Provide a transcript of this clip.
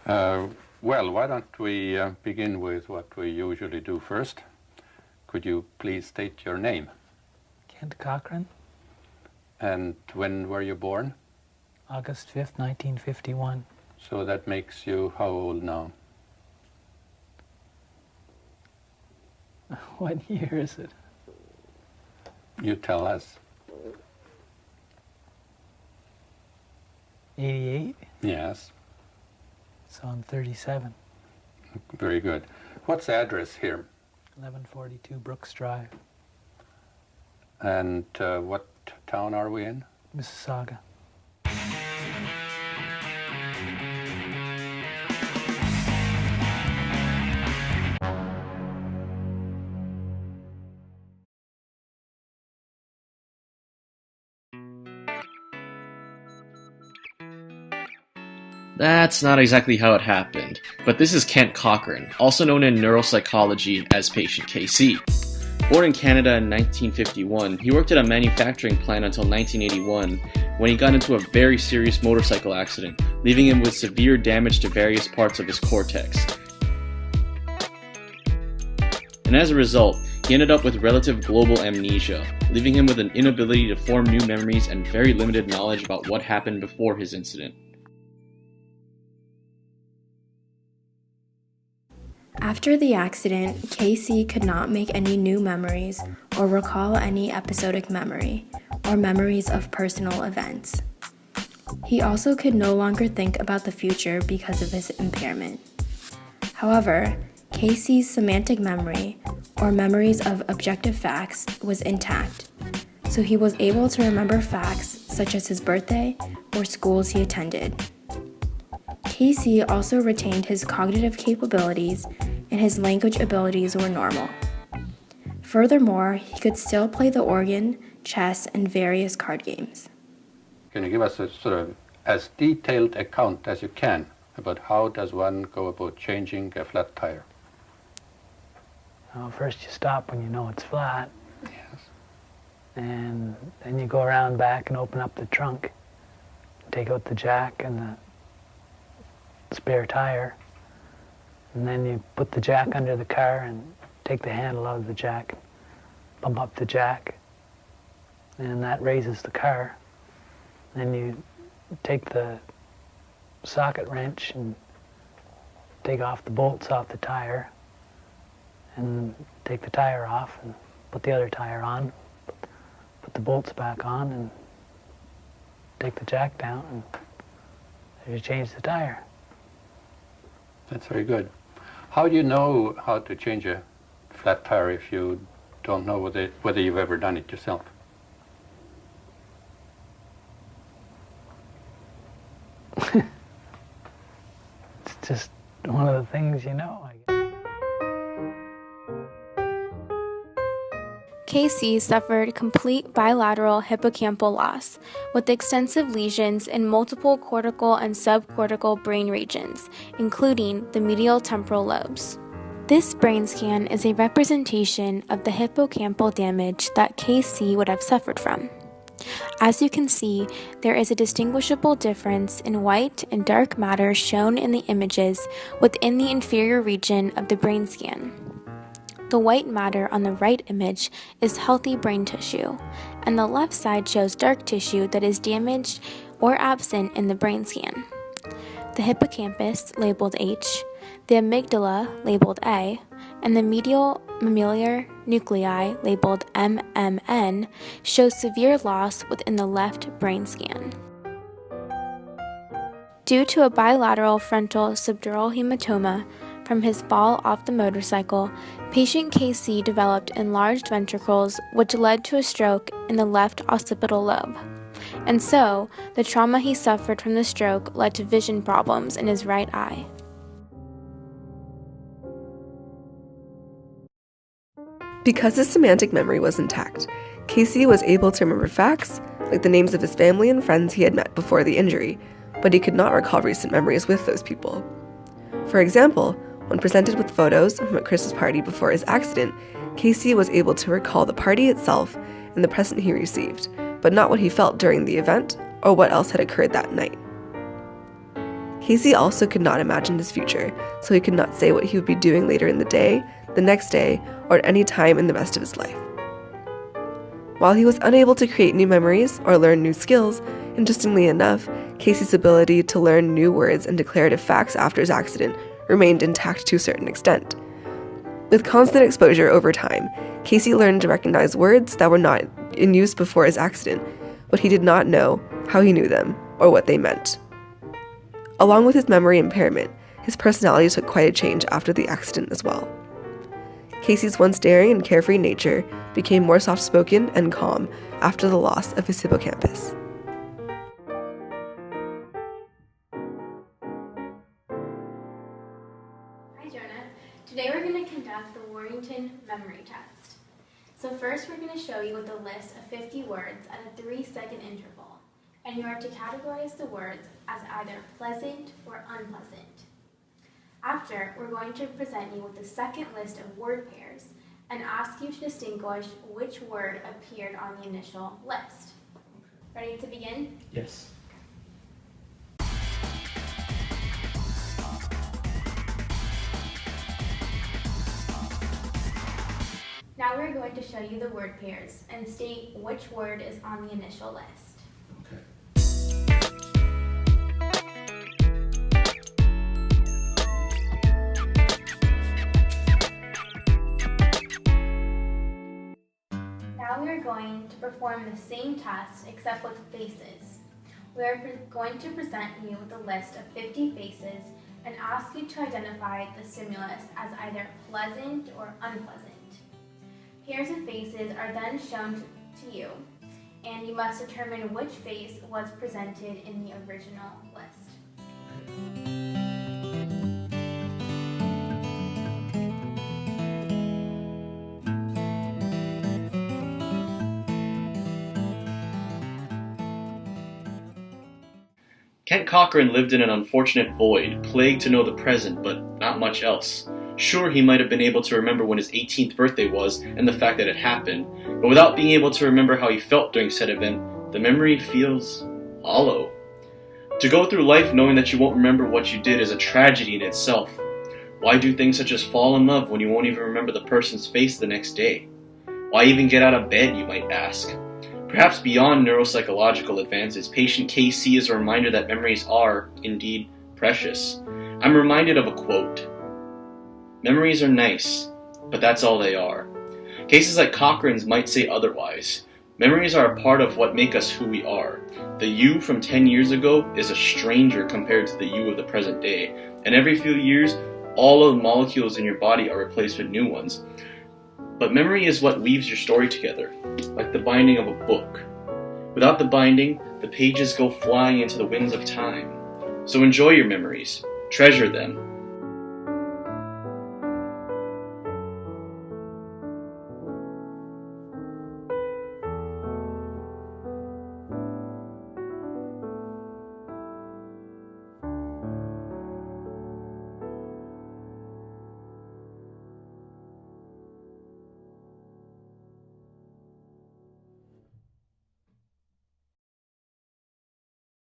Uh, well, why don't we begin with what we usually do first? Could you please state your name? Kent Cochran, And when were you born? August 5th, 1951. So that makes you how old now? What year is it? You tell us. 88? Yes, So I'm 37. very good. What's the address here? 1142 Brooks Drive, And what town are we in? Mississauga. That's not exactly how it happened, but this is Kent Cochran, also known in neuropsychology as Patient KC. Born in Canada in 1951, he worked at a manufacturing plant until 1981 when he got into a very serious motorcycle accident, leaving him with severe damage to various parts of his cortex. And as a result, he ended up with relative global amnesia, leaving him with an inability to form new memories and very limited knowledge about what happened before his incident. After the accident, Casey could not make any new memories or recall any episodic memory or memories of personal events. He also could no longer think about the future because of his impairment. However, Casey's semantic memory, or memories of objective facts, was intact, so he was able to remember facts such as his birthday or schools he attended. Casey also retained his cognitive capabilities and his language abilities were normal. Furthermore, he could still play the organ, chess, and various card games. Can you give us a sort of as detailed account as you can about how does one go about changing a flat tire? Well, first you stop when you know it's flat, Yes. and then you go around back and open up the trunk, take out the jack and the spare tire, and then you put the jack under the car and take the handle out of the jack, pump up the jack, and that raises the car. Then you take the socket wrench and take off the bolts off the tire, and take the tire off and put the other tire on, put the bolts back on, and take the jack down, and you change the tire. That's very good. How do you know how to change a flat tire if you don't know whether you've ever done it yourself? It's just one of the things you know, I guess. Casey suffered complete bilateral hippocampal loss, with extensive lesions in multiple cortical and subcortical brain regions, including the medial temporal lobes. This brain scan is a representation of the hippocampal damage that Casey would have suffered from. As you can see, there is a distinguishable difference in white and dark matter shown in the images within the inferior region of the brain scan. The white matter on the right image is healthy brain tissue, and the left side shows dark tissue that is damaged or absent in the brain scan. The hippocampus, labeled H, the amygdala, labeled A, and the medial mammillary nuclei, labeled MMN, show severe loss within the left brain scan. Due to a bilateral frontal subdural hematoma from his fall off the motorcycle, patient KC developed enlarged ventricles, which led to a stroke in the left occipital lobe. And so, the trauma he suffered from the stroke led to vision problems in his right eye. Because his semantic memory was intact, Casey was able to remember facts, like the names of his family and friends he had met before the injury, but he could not recall recent memories with those people. For example, when presented with photos from a Christmas party before his accident, Casey was able to recall the party itself and the present he received, but not what he felt during the event or what else had occurred that night. Casey also could not imagine his future, so he could not say what he would be doing later in the day, the next day, or at any time in the rest of his life. While he was unable to create new memories or learn new skills, interestingly enough, Casey's ability to learn new words and declarative facts after his accident remained intact to a certain extent. With constant exposure over time, Casey learned to recognize words that were not in use before his accident, but he did not know how he knew them or what they meant. Along with his memory impairment, his personality took quite a change after the accident as well. Casey's once daring and carefree nature became more soft-spoken and calm after the loss of his hippocampus. Hi Jonah. Today we're going to conduct the Warrington Memory Test. So first we're going to show you with a list of 50 words at a 3-second interval, and you are to categorize the words as either pleasant or unpleasant. After, we're going to present you with the second list of word pairs and ask you to distinguish which word appeared on the initial list. Ready to begin? Yes. Now we're going to show you the word pairs and state which word is on the initial list. Okay. Now we are going to perform the same test except with faces. We are going to present you with a list of 50 faces and ask you to identify the stimulus as either pleasant or unpleasant. Pairs of faces are then shown to you, and you must determine which face was presented in the original list. Kent Cochran lived in an unfortunate void, plagued to know the present, but not much else. Sure, he might have been able to remember when his 18th birthday was and the fact that it happened, but without being able to remember how he felt during said event, the memory feels hollow. To go through life knowing that you won't remember what you did is a tragedy in itself. Why do things such as fall in love when you won't even remember the person's face the next day? Why even get out of bed, you might ask? Perhaps beyond neuropsychological advances, patient KC is a reminder that memories are, indeed, precious. I'm reminded of a quote. Memories are nice, but that's all they are. Cases like Cochran's might say otherwise. Memories are a part of what make us who we are. The you from 10 years ago is a stranger compared to the you of the present day, and every few years, all of the molecules in your body are replaced with new ones. But memory is what weaves your story together, like the binding of a book. Without the binding, the pages go flying into the winds of time. So enjoy your memories, treasure them,